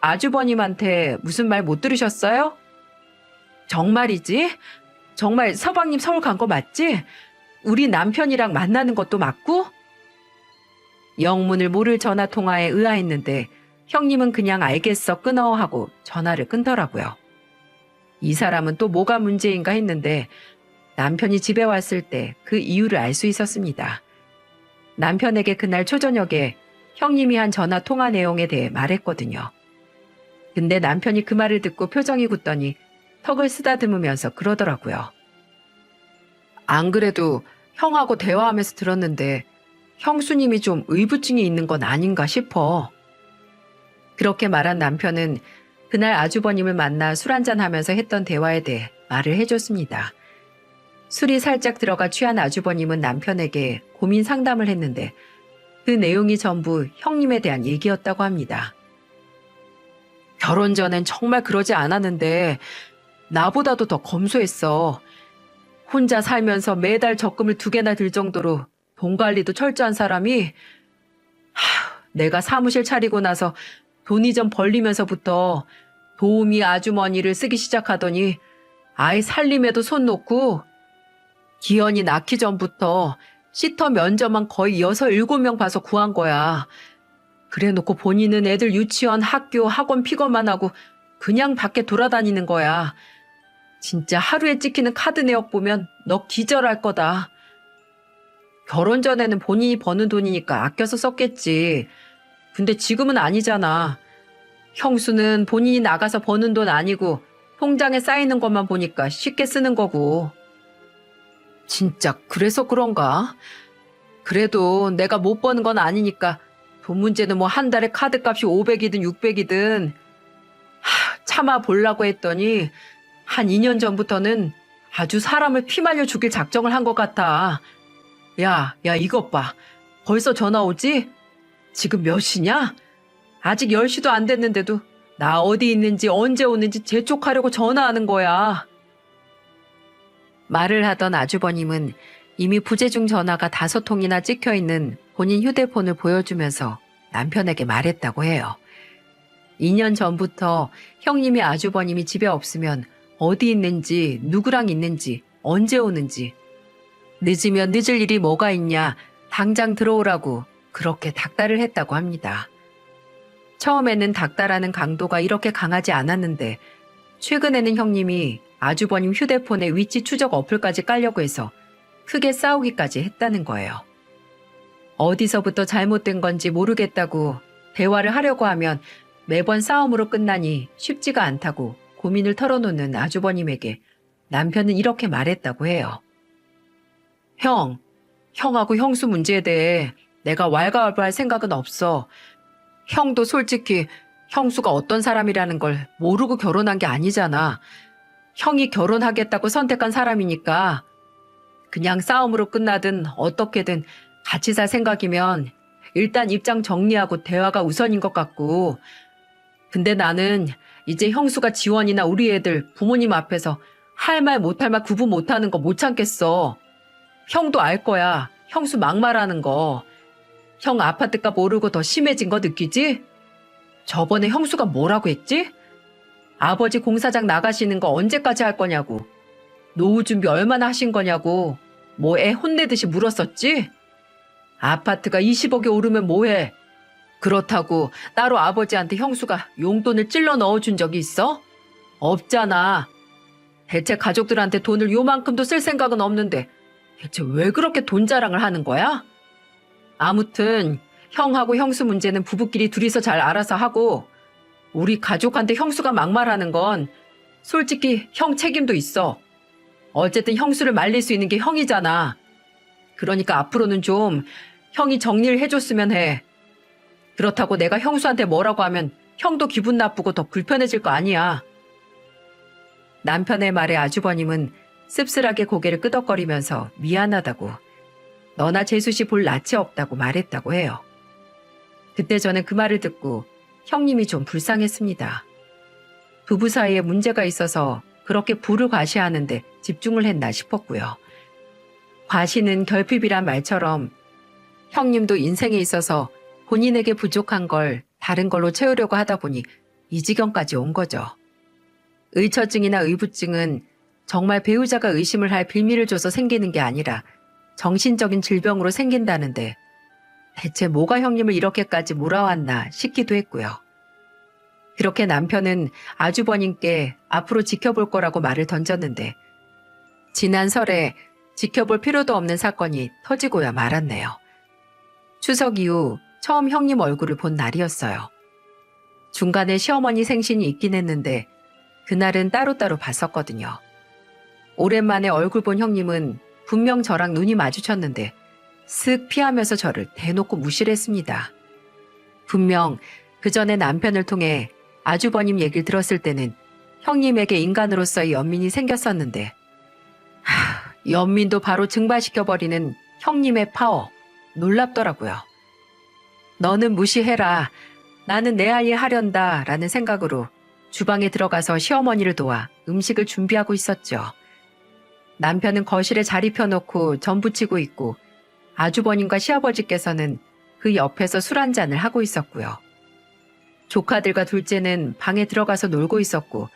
아주버님한테 무슨 말 못 들으셨어요? 정말이지? 정말 서방님 서울 간 거 맞지? 우리 남편이랑 만나는 것도 맞고? 영문을 모를 전화통화에 의아했는데 형님은 그냥 알겠어 끊어 하고 전화를 끊더라고요. 이 사람은 또 뭐가 문제인가 했는데 남편이 집에 왔을 때 그 이유를 알 수 있었습니다. 남편에게 그날 초저녁에 형님이 한 전화 통화 내용에 대해 말했거든요. 근데 남편이 그 말을 듣고 표정이 굳더니 턱을 쓰다듬으면서 그러더라고요. 안 그래도 형하고 대화하면서 들었는데 형수님이 좀 의부증이 있는 건 아닌가 싶어. 그렇게 말한 남편은 그날 아주버님을 만나 술 한잔하면서 했던 대화에 대해 말을 해줬습니다. 술이 살짝 들어가 취한 아주버님은 남편에게 고민 상담을 했는데 그 내용이 전부 형님에 대한 얘기였다고 합니다. 결혼 전엔 정말 그러지 않았는데 나보다도 더 검소했어. 혼자 살면서 매달 적금을 2개나 들 정도로 돈 관리도 철저한 사람이 내가 사무실 차리고 나서 돈이 좀 벌리면서부터 도우미 아주머니를 쓰기 시작하더니 아이 살림에도 손 놓고 기현이 낳기 전부터 시터 면접만 거의 6, 7명 봐서 구한 거야. 그래놓고 본인은 애들 유치원, 학교, 학원 픽업만 하고 그냥 밖에 돌아다니는 거야. 진짜 하루에 찍히는 카드 내역 보면 너 기절할 거다. 결혼 전에는 본인이 버는 돈이니까 아껴서 썼겠지. 근데 지금은 아니잖아. 형수는 본인이 나가서 버는 돈 아니고 통장에 쌓이는 것만 보니까 쉽게 쓰는 거고. 진짜 그래서 그런가? 그래도 내가 못 버는 건 아니니까 돈 문제는 뭐 한 달에 카드값이 500이든 600이든 참아 보려고 했더니 한 2년 전부터는 아주 사람을 피말려 죽일 작정을 한 것 같아. 야, 이것 봐. 벌써 전화 오지? 지금 몇 시냐? 아직 10시도 안 됐는데도 나 어디 있는지 언제 오는지 재촉하려고 전화하는 거야. 말을 하던 아주버님은 이미 부재중 전화가 5통이나 찍혀있는 본인 휴대폰을 보여주면서 남편에게 말했다고 해요. 2년 전부터 형님이 아주버님이 집에 없으면 어디 있는지, 누구랑 있는지, 언제 오는지, 늦으면 늦을 일이 뭐가 있냐, 당장 들어오라고 그렇게 닥달을 했다고 합니다. 처음에는 닥달하는 강도가 이렇게 강하지 않았는데 최근에는 형님이 아주버님 휴대폰에 위치 추적 어플까지 깔려고 해서 크게 싸우기까지 했다는 거예요. 어디서부터 잘못된 건지 모르겠다고 대화를 하려고 하면 매번 싸움으로 끝나니 쉽지가 않다고 고민을 털어놓는 아주버님에게 남편은 이렇게 말했다고 해요. 형하고 형수 문제에 대해 내가 왈가왈부할 생각은 없어. 형도 솔직히 형수가 어떤 사람이라는 걸 모르고 결혼한 게 아니잖아. 형이 결혼하겠다고 선택한 사람이니까 그냥 싸움으로 끝나든 어떻게든 같이 살 생각이면 일단 입장 정리하고 대화가 우선인 것 같고, 근데 나는 이제 형수가 지원이나 우리 애들 부모님 앞에서 할 말 못할 말 구분 못하는 거 못 참겠어. 형도 알 거야. 형수 막말하는 거. 형 아파트값 오르고 더 심해진 거 느끼지? 저번에 형수가 뭐라고 했지? 아버지 공사장 나가시는 거 언제까지 할 거냐고. 노후 준비 얼마나 하신 거냐고. 뭐 애 혼내듯이 물었었지? 아파트가 20억이 오르면 뭐해? 그렇다고 따로 아버지한테 형수가 용돈을 찔러 넣어준 적이 있어? 없잖아. 대체 가족들한테 돈을 요만큼도 쓸 생각은 없는데 대체 왜 그렇게 돈 자랑을 하는 거야? 아무튼 형하고 형수 문제는 부부끼리 둘이서 잘 알아서 하고, 우리 가족한테 형수가 막말하는 건 솔직히 형 책임도 있어. 어쨌든 형수를 말릴 수 있는 게 형이잖아. 그러니까 앞으로는 좀 형이 정리를 해줬으면 해. 그렇다고 내가 형수한테 뭐라고 하면 형도 기분 나쁘고 더 불편해질 거 아니야. 남편의 말에 아주버님은 씁쓸하게 고개를 끄덕거리면서 미안하다고, 너나 재수씨 볼 낯이 없다고 말했다고 해요. 그때 저는 그 말을 듣고 형님이 좀 불쌍했습니다. 부부 사이에 문제가 있어서 그렇게 부를 과시하는데 집중을 했나 싶었고요. 과시는 결핍이란 말처럼 형님도 인생에 있어서 본인에게 부족한 걸 다른 걸로 채우려고 하다 보니 이 지경까지 온 거죠. 의처증이나 의부증은 정말 배우자가 의심을 할 빌미를 줘서 생기는 게 아니라 정신적인 질병으로 생긴다는데 대체 뭐가 형님을 이렇게까지 몰아왔나 싶기도 했고요. 그렇게 남편은 아주버님께 앞으로 지켜볼 거라고 말을 던졌는데 지난 설에 지켜볼 필요도 없는 사건이 터지고야 말았네요. 추석 이후 처음 형님 얼굴을 본 날이었어요. 중간에 시어머니 생신이 있긴 했는데 그날은 따로따로 봤었거든요. 오랜만에 얼굴 본 형님은 분명 저랑 눈이 마주쳤는데 슥 피하면서 저를 대놓고 무시를 했습니다. 분명 그 전에 남편을 통해 아주버님 얘기를 들었을 때는 형님에게 인간으로서의 연민이 생겼었는데 연민도 바로 증발시켜버리는 형님의 파워 놀랍더라고요. 너는 무시해라. 나는 내 할 일 하련다 라는 생각으로 주방에 들어가서 시어머니를 도와 음식을 준비하고 있었죠. 남편은 거실에 자리 펴놓고 전 부치고 있고 아주버님과 시아버지께서는 그 옆에서 술 한잔을 하고 있었고요. 조카들과 둘째는 방에 들어가서 놀고 있었고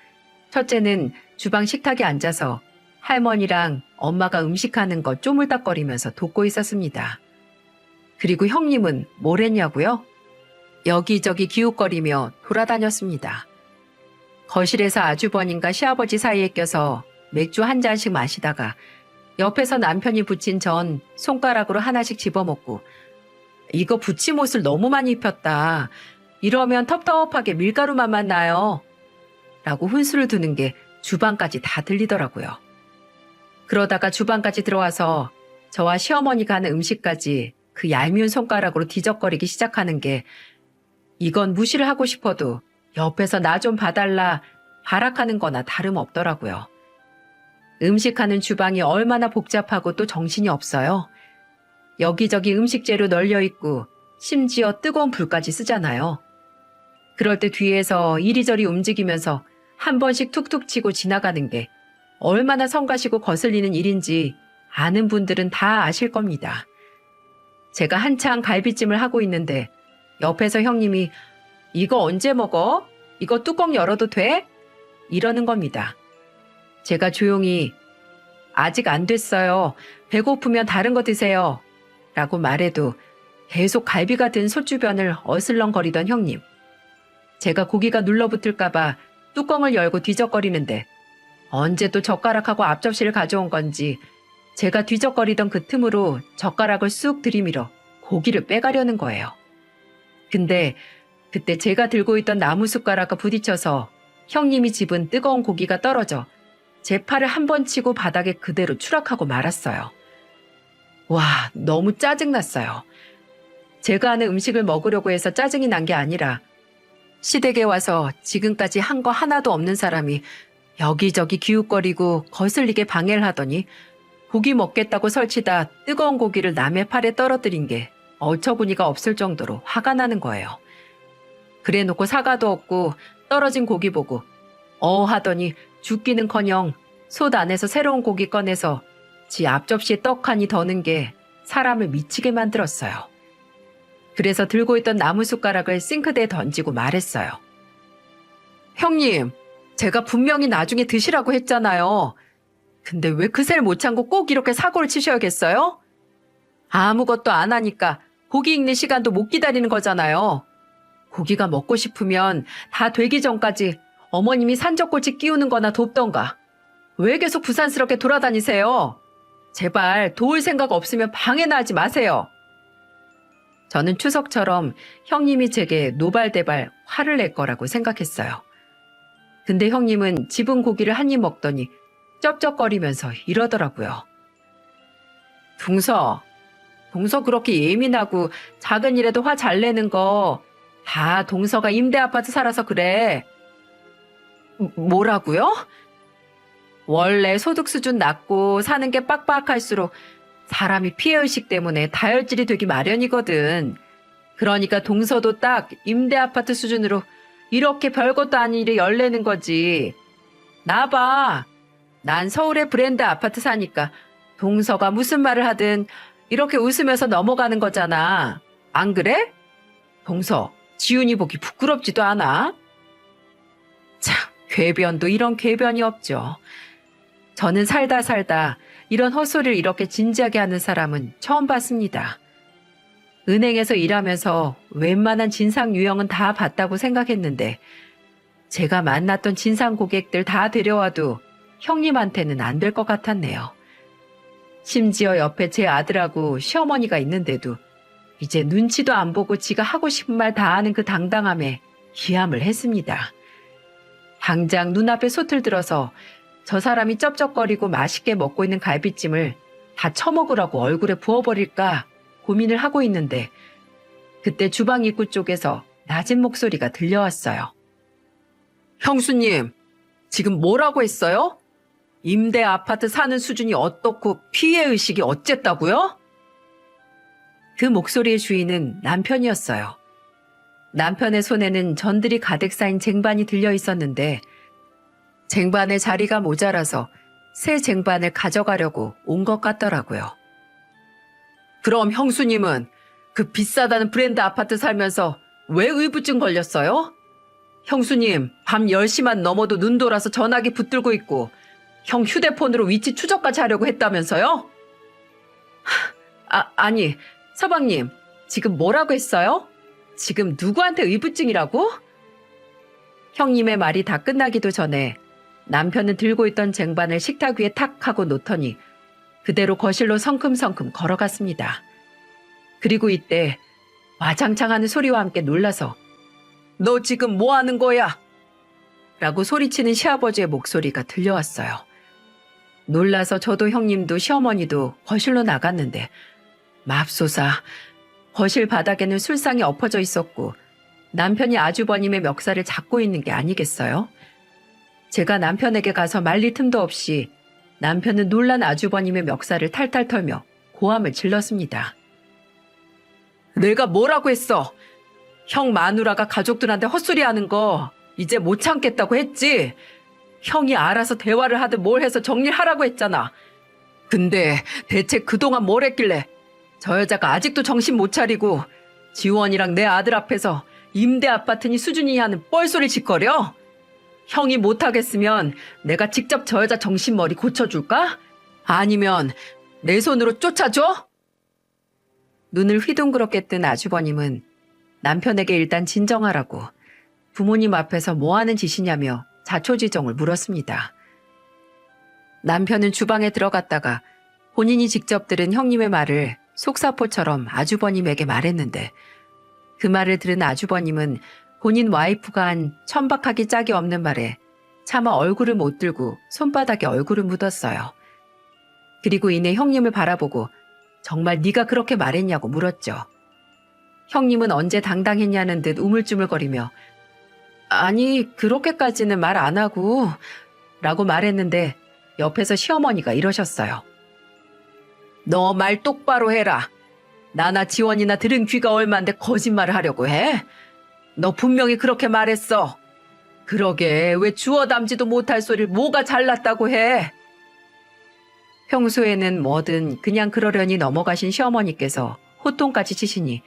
첫째는 주방 식탁에 앉아서 할머니랑 엄마가 음식하는 거 쪼물딱거리면서 돕고 있었습니다. 그리고 형님은 뭘 했냐고요? 여기저기 기웃거리며 돌아다녔습니다. 거실에서 아주버님과 시아버지 사이에 껴서 맥주 한 잔씩 마시다가 옆에서 남편이 부친 전 손가락으로 하나씩 집어먹고 이거 부침옷을 너무 많이 입혔다. 이러면 텁텁하게 밀가루만 만나요. 라고 훈수를 두는 게 주방까지 다 들리더라고요. 그러다가 주방까지 들어와서 저와 시어머니가 하는 음식까지 그 얄미운 손가락으로 뒤적거리기 시작하는 게 이건 무시를 하고 싶어도 옆에서 나 좀 봐달라 발악하는 거나 다름없더라고요. 음식하는 주방이 얼마나 복잡하고 또 정신이 없어요. 여기저기 음식 재료 널려 있고 심지어 뜨거운 불까지 쓰잖아요. 그럴 때 뒤에서 이리저리 움직이면서 한 번씩 툭툭 치고 지나가는 게 얼마나 성가시고 거슬리는 일인지 아는 분들은 다 아실 겁니다. 제가 한창 갈비찜을 하고 있는데 옆에서 형님이 이거 언제 먹어? 이거 뚜껑 열어도 돼? 이러는 겁니다. 제가 조용히 아직 안 됐어요. 배고프면 다른 거 드세요. 라고 말해도 계속 갈비가 든 솥주변을 어슬렁거리던 형님. 제가 고기가 눌러붙을까봐 뚜껑을 열고 뒤적거리는데 언제 또 젓가락하고 앞접시를 가져온 건지 제가 뒤적거리던 그 틈으로 젓가락을 쑥 들이밀어 고기를 빼가려는 거예요. 근데 그때 제가 들고 있던 나무 숟가락과 부딪혀서 형님이 집은 뜨거운 고기가 떨어져 제 팔을 한 번 치고 바닥에 그대로 추락하고 말았어요. 와, 너무 짜증났어요. 제가 하는 음식을 먹으려고 해서 짜증이 난 게 아니라 시댁에 와서 지금까지 한 거 하나도 없는 사람이 여기저기 기웃거리고 거슬리게 방해를 하더니 고기 먹겠다고 설치다 뜨거운 고기를 남의 팔에 떨어뜨린 게 어처구니가 없을 정도로 화가 나는 거예요. 그래놓고 사과도 없고 떨어진 고기 보고 하더니 죽기는커녕 솥 안에서 새로운 고기 꺼내서 지 앞접시에 떡하니 더는 게 사람을 미치게 만들었어요. 그래서 들고 있던 나무 숟가락을 싱크대에 던지고 말했어요. 형님, 제가 분명히 나중에 드시라고 했잖아요. 근데 왜 그새를 못 참고 꼭 이렇게 사고를 치셔야겠어요? 아무것도 안 하니까 고기 익는 시간도 못 기다리는 거잖아요. 고기가 먹고 싶으면 다 되기 전까지 어머님이 산적꼬치 끼우는 거나 돕던가. 왜 계속 부산스럽게 돌아다니세요? 제발 도울 생각 없으면 방해나 하지 마세요. 저는 추석처럼 형님이 제게 노발대발 화를 낼 거라고 생각했어요. 근데 형님은 집은 고기를 한 입 먹더니 쩝쩝거리면서 이러더라고요. 동서 그렇게 예민하고 작은 일에도 화 잘 내는 거 다 동서가 임대 아파트 살아서 그래. 뭐라고요? 원래 소득 수준 낮고 사는 게 빡빡할수록 사람이 피해의식 때문에 다혈질이 되기 마련이거든. 그러니까 동서도 딱 임대 아파트 수준으로 이렇게 별것도 아닌 일에 열내는 거지. 나 봐. 난 서울의 브랜드 아파트 사니까 동서가 무슨 말을 하든 이렇게 웃으면서 넘어가는 거잖아. 안 그래? 동서, 지훈이 보기 부끄럽지도 않아? 참, 궤변도 이런 궤변이 없죠. 저는 살다 이런 헛소리를 이렇게 진지하게 하는 사람은 처음 봤습니다. 은행에서 일하면서 웬만한 진상 유형은 다 봤다고 생각했는데 제가 만났던 진상 고객들 다 데려와도 형님한테는 안 될 것 같았네요. 심지어 옆에 제 아들하고 시어머니가 있는데도 이제 눈치도 안 보고 지가 하고 싶은 말 다 하는 그 당당함에 기함을 했습니다. 당장 눈앞에 솥을 들어서 저 사람이 쩝쩝거리고 맛있게 먹고 있는 갈비찜을 다 처먹으라고 얼굴에 부어버릴까 고민을 하고 있는데 그때 주방 입구 쪽에서 낮은 목소리가 들려왔어요. 형수님, 지금 뭐라고 했어요? 임대 아파트 사는 수준이 어떻고 피해의식이 어쨌다고요? 그 목소리의 주인은 남편이었어요. 남편의 손에는 전들이 가득 쌓인 쟁반이 들려 있었는데 쟁반에 자리가 모자라서 새 쟁반을 가져가려고 온 것 같더라고요. 그럼 형수님은 그 비싸다는 브랜드 아파트 살면서 왜 의부증 걸렸어요? 형수님, 밤 10시만 넘어도 눈 돌아서 전화기 붙들고 있고 형 휴대폰으로 위치 추적까지 하려고 했다면서요? 아니, 서방님, 지금 뭐라고 했어요? 지금 누구한테 의부증이라고? 형님의 말이 다 끝나기도 전에 남편은 들고 있던 쟁반을 식탁 위에 탁 하고 놓더니 그대로 거실로 성큼성큼 걸어갔습니다. 그리고 이때 와장창하는 소리와 함께 놀라서 너 지금 뭐 하는 거야? 라고 소리치는 시아버지의 목소리가 들려왔어요. 놀라서 저도 형님도 시어머니도 거실로 나갔는데 맙소사 거실 바닥에는 술상이 엎어져 있었고 남편이 아주버님의 멱살을 잡고 있는 게 아니겠어요? 제가 남편에게 가서 말릴 틈도 없이 남편은 놀란 아주버님의 멱살을 탈탈 털며 고함을 질렀습니다. 내가 뭐라고 했어? 형 마누라가 가족들한테 헛소리하는 거 이제 못 참겠다고 했지? 형이 알아서 대화를 하든 뭘 해서 정리를 하라고 했잖아. 근데 대체 그동안 뭘 했길래 저 여자가 아직도 정신 못 차리고 지원이랑 내 아들 앞에서 임대 아파트니 수준이 하는 뻘소리 짓거려? 형이 못하겠으면 내가 직접 저 여자 정신머리 고쳐줄까? 아니면 내 손으로 쫓아줘? 눈을 휘둥그렇게 뜬 아주버님은 남편에게 일단 진정하라고 부모님 앞에서 뭐 하는 짓이냐며 자초지종을 물었습니다. 남편은 주방에 들어갔다가 본인이 직접 들은 형님의 말을 속사포처럼 아주버님에게 말했는데 그 말을 들은 아주버님은 본인 와이프가 한 천박하기 짝이 없는 말에 차마 얼굴을 못 들고 손바닥에 얼굴을 묻었어요. 그리고 이내 형님을 바라보고 정말 네가 그렇게 말했냐고 물었죠. 형님은 언제 당당했냐는 듯 우물쭈물거리며 아니 그렇게까지는 말 안 하고 라고 말했는데 옆에서 시어머니가 이러셨어요. 너 말 똑바로 해라. 나나 지원이나 들은 귀가 얼만데 거짓말을 하려고 해? 너 분명히 그렇게 말했어. 그러게 왜 주워 담지도 못할 소리를 뭐가 잘났다고 해? 평소에는 뭐든 그냥 그러려니 넘어가신 시어머니께서 호통까지 치시니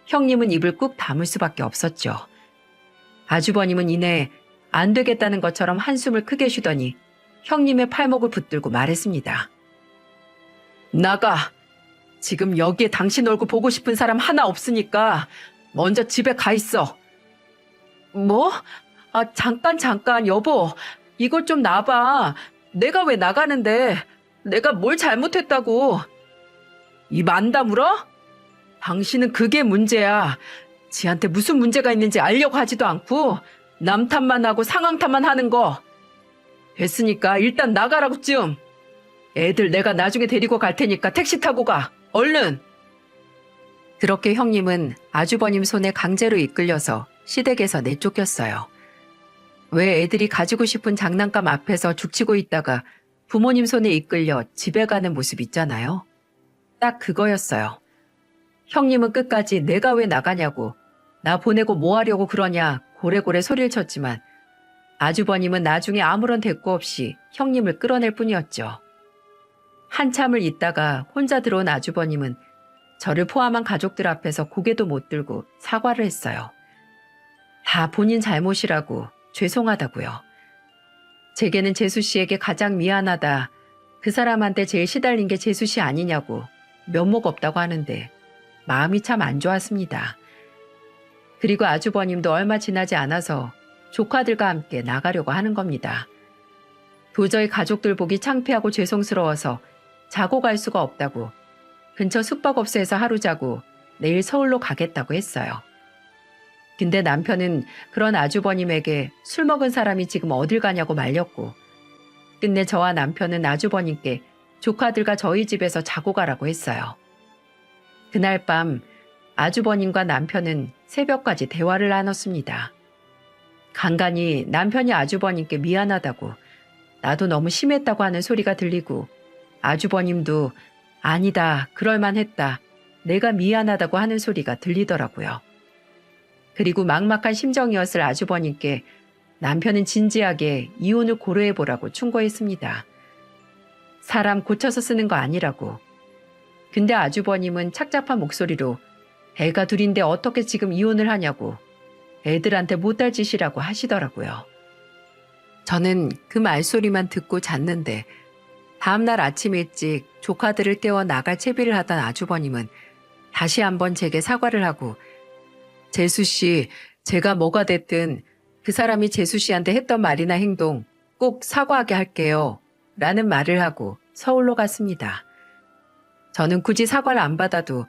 형님은 입을 꾹 다물 수밖에 없었죠. 아주버님은 이내 안 되겠다는 것처럼 한숨을 크게 쉬더니 형님의 팔목을 붙들고 말했습니다. 나가. 지금 여기에 당신 얼굴 보고 싶은 사람 하나 없으니까 먼저 집에 가 있어. 뭐? 잠깐 여보. 이것 좀 놔봐. 내가 왜 나가는데 내가 뭘 잘못했다고. 입 안 다물어? 당신은 그게 문제야. 지한테 무슨 문제가 있는지 알려고 하지도 않고 남 탓만 하고 상황 탓만 하는 거. 됐으니까 일단 나가라고 좀. 애들 내가 나중에 데리고 갈 테니까 택시 타고 가. 얼른. 그렇게 형님은 아주버님 손에 강제로 이끌려서 시댁에서 내쫓겼어요. 왜 애들이 가지고 싶은 장난감 앞에서 죽치고 있다가 부모님 손에 이끌려 집에 가는 모습 있잖아요. 딱 그거였어요. 형님은 끝까지 내가 왜 나가냐고 나 보내고 뭐 하려고 그러냐 고래고래 소리를 쳤지만 아주버님은 나중에 아무런 대꾸 없이 형님을 끌어낼 뿐이었죠. 한참을 있다가 혼자 들어온 아주버님은 저를 포함한 가족들 앞에서 고개도 못 들고 사과를 했어요. 다 본인 잘못이라고 죄송하다고요. 제게는 재수 씨에게 가장 미안하다. 그 사람한테 제일 시달린 게 재수 씨 아니냐고 면목 없다고 하는데 마음이 참 안 좋았습니다. 그리고 아주버님도 얼마 지나지 않아서 조카들과 함께 나가려고 하는 겁니다. 도저히 가족들 보기 창피하고 죄송스러워서 자고 갈 수가 없다고 근처 숙박업소에서 하루 자고 내일 서울로 가겠다고 했어요. 근데 남편은 그런 아주버님에게 술 먹은 사람이 지금 어딜 가냐고 말렸고, 끝내 저와 남편은 아주버님께 조카들과 저희 집에서 자고 가라고 했어요. 그날 밤 아주버님과 남편은 새벽까지 대화를 나눴습니다. 간간히 남편이 아주버님께 미안하다고, 나도 너무 심했다고 하는 소리가 들리고, 아주버님도 아니다, 그럴만했다, 내가 미안하다고 하는 소리가 들리더라고요. 그리고 막막한 심정이었을 아주버님께 남편은 진지하게 이혼을 고려해보라고 충고했습니다. 사람 고쳐서 쓰는 거 아니라고. 근데 아주버님은 착잡한 목소리로 애가 둘인데 어떻게 지금 이혼을 하냐고, 애들한테 못할 짓이라고 하시더라고요. 저는 그 말소리만 듣고 잤는데 다음날 아침 일찍 조카들을 깨워 나갈 채비를 하던 아주버님은 다시 한번 제게 사과를 하고, 재수 씨, 제가 뭐가 됐든 그 사람이 재수 씨한테 했던 말이나 행동 꼭 사과하게 할게요, 라는 말을 하고 서울로 갔습니다. 저는 굳이 사과를 안 받아도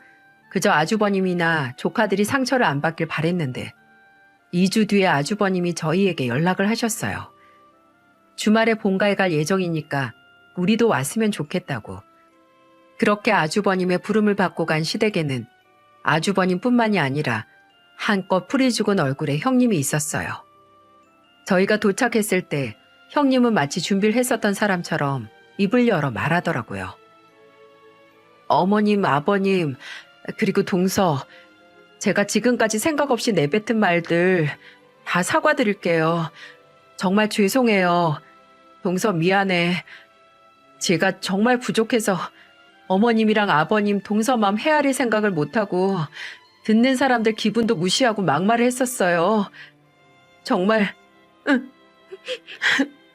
그저 아주버님이나 조카들이 상처를 안 받길 바랬는데 2주 뒤에 아주버님이 저희에게 연락을 하셨어요. 주말에 본가에 갈 예정이니까 우리도 왔으면 좋겠다고. 그렇게 아주버님의 부름을 받고 간 시댁에는 아주버님뿐만이 아니라 한껏 풀이 죽은 얼굴의 형님이 있었어요. 저희가 도착했을 때 형님은 마치 준비를 했었던 사람처럼 입을 열어 말하더라고요. 어머님, 아버님, 그리고 동서, 제가 지금까지 생각 없이 내뱉은 말들 다 사과드릴게요. 정말 죄송해요. 동서 미안해. 제가 정말 부족해서 어머님이랑 아버님 동서 마음 헤아릴 생각을 못하고 듣는 사람들 기분도 무시하고 막말을 했었어요. 정말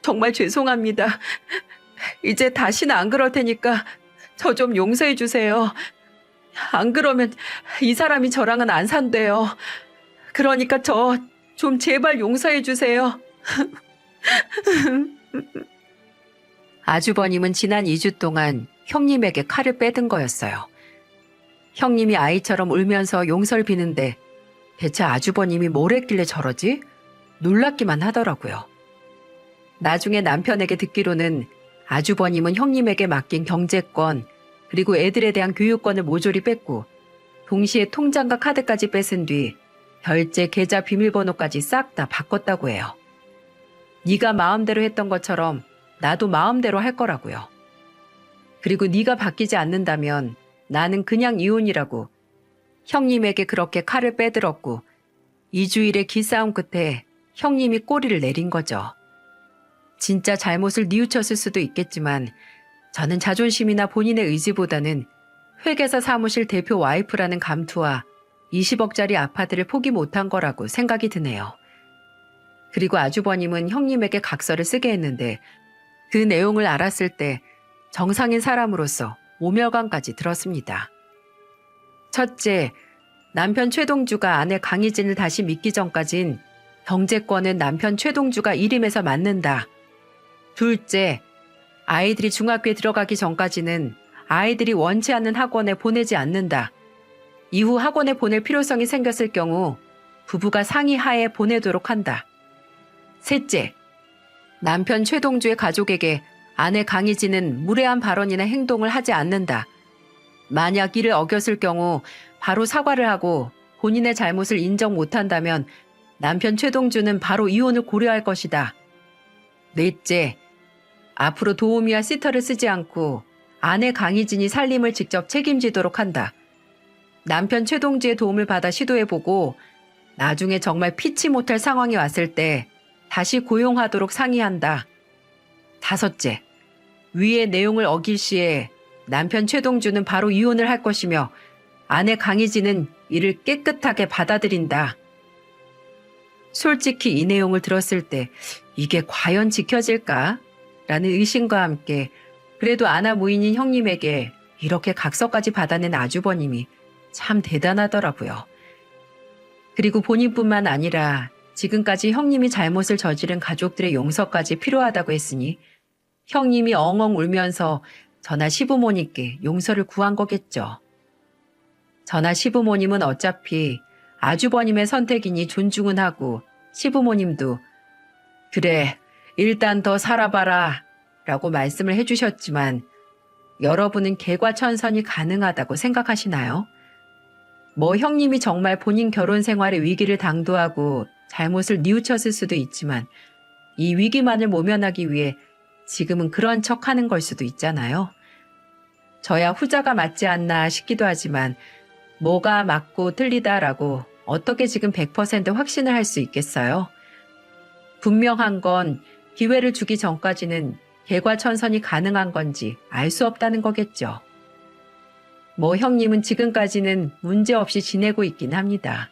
정말 죄송합니다. 이제 다시는 안 그럴 테니까 저 좀 용서해 주세요. 안 그러면 이 사람이 저랑은 안 산대요. 그러니까 저 좀 제발 용서해 주세요. 아주버님은 지난 2주 동안 형님에게 칼을 빼든 거였어요. 형님이 아이처럼 울면서 용서를 비는데 대체 아주버님이 뭘 했길래 저러지? 놀랍기만 하더라고요. 나중에 남편에게 듣기로는 아주버님은 형님에게 맡긴 경제권 그리고 애들에 대한 교육권을 모조리 뺐고 동시에 통장과 카드까지 뺏은 뒤 결제 계좌 비밀번호까지 싹 다 바꿨다고 해요. 네가 마음대로 했던 것처럼 나도 마음대로 할 거라고요. 그리고 네가 바뀌지 않는다면 나는 그냥 이혼이라고 형님에게 그렇게 칼을 빼들었고 2주일의 기싸움 끝에 형님이 꼬리를 내린 거죠. 진짜 잘못을 뉘우쳤을 수도 있겠지만 저는 자존심이나 본인의 의지보다는 회계사 사무실 대표 와이프라는 감투와 20억짜리 아파트를 포기 못한 거라고 생각이 드네요. 그리고 아주버님은 형님에게 각서를 쓰게 했는데 그 내용을 알았을 때 정상인 사람으로서 모멸감까지 들었습니다. 첫째, 남편 최동주가 아내 강희진을 다시 믿기 전까진 경제권은 남편 최동주가 일임해서 맡는다. 둘째, 아이들이 중학교에 들어가기 전까지는 아이들이 원치 않는 학원에 보내지 않는다. 이후 학원에 보낼 필요성이 생겼을 경우 부부가 상의하에 보내도록 한다. 셋째, 남편 최동주의 가족에게 아내 강희진은 무례한 발언이나 행동을 하지 않는다. 만약 이를 어겼을 경우 바로 사과를 하고 본인의 잘못을 인정 못한다면 남편 최동주는 바로 이혼을 고려할 것이다. 넷째, 앞으로 도우미와 시터를 쓰지 않고 아내 강희진이 살림을 직접 책임지도록 한다. 남편 최동주의 도움을 받아 시도해보고 나중에 정말 피치 못할 상황이 왔을 때 다시 고용하도록 상의한다. 다섯째, 위의 내용을 어길 시에 남편 최동주는 바로 이혼을 할 것이며 아내 강희진은 이를 깨끗하게 받아들인다. 솔직히 이 내용을 들었을 때 이게 과연 지켜질까? 라는 의심과 함께 그래도 아나 무인인 형님에게 이렇게 각서까지 받아낸 아주버님이 참 대단하더라고요. 그리고 본인뿐만 아니라 지금까지 형님이 잘못을 저지른 가족들의 용서까지 필요하다고 했으니 형님이 엉엉 울면서 저나 시부모님께 용서를 구한 거겠죠. 저나 시부모님은 어차피 아주버님의 선택이니 존중은 하고 시부모님도 그래, 일단 더 살아봐라 라고 말씀을 해주셨지만 여러분은 개과천선이 가능하다고 생각하시나요? 뭐 형님이 정말 본인 결혼 생활의 위기를 당도하고 잘못을 뉘우쳤을 수도 있지만 이 위기만을 모면하기 위해 지금은 그런 척하는 걸 수도 있잖아요. 저야 후자가 맞지 않나 싶기도 하지만 뭐가 맞고 틀리다라고 어떻게 지금 100% 확신을 할 수 있겠어요? 분명한 건 기회를 주기 전까지는 개과천선이 가능한 건지 알 수 없다는 거겠죠. 뭐 형님은 지금까지는 문제없이 지내고 있긴 합니다.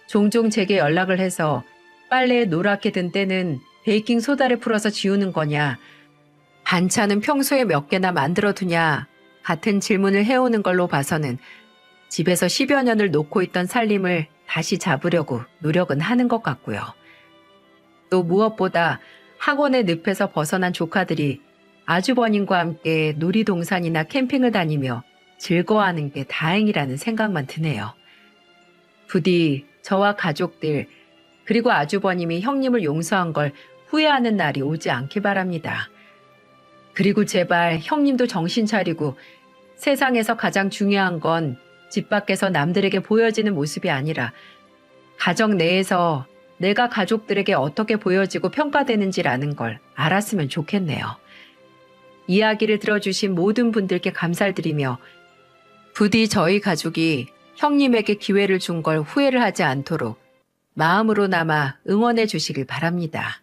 종종 제게 연락을 해서 빨래에 노랗게 든 때는 베이킹 소다를 풀어서 지우는 거냐, 반찬은 평소에 몇 개나 만들어 두냐 같은 질문을 해오는 걸로 봐서는 집에서 10여 년을 놓고 있던 살림을 다시 잡으려고 노력은 하는 것 같고요. 또 무엇보다 학원의 늪에서 벗어난 조카들이 아주버님과 함께 놀이동산이나 캠핑을 다니며 즐거워하는 게 다행이라는 생각만 드네요. 부디 저와 가족들 그리고 아주버님이 형님을 용서한 걸 후회하는 날이 오지 않길 바랍니다. 그리고 제발 형님도 정신 차리고 세상에서 가장 중요한 건 집 밖에서 남들에게 보여지는 모습이 아니라 가정 내에서 내가 가족들에게 어떻게 보여지고 평가되는지라는 걸 알았으면 좋겠네요. 이야기를 들어주신 모든 분들께 감사드리며 부디 저희 가족이 형님에게 기회를 준 걸 후회를 하지 않도록 마음으로나마 응원해 주시길 바랍니다.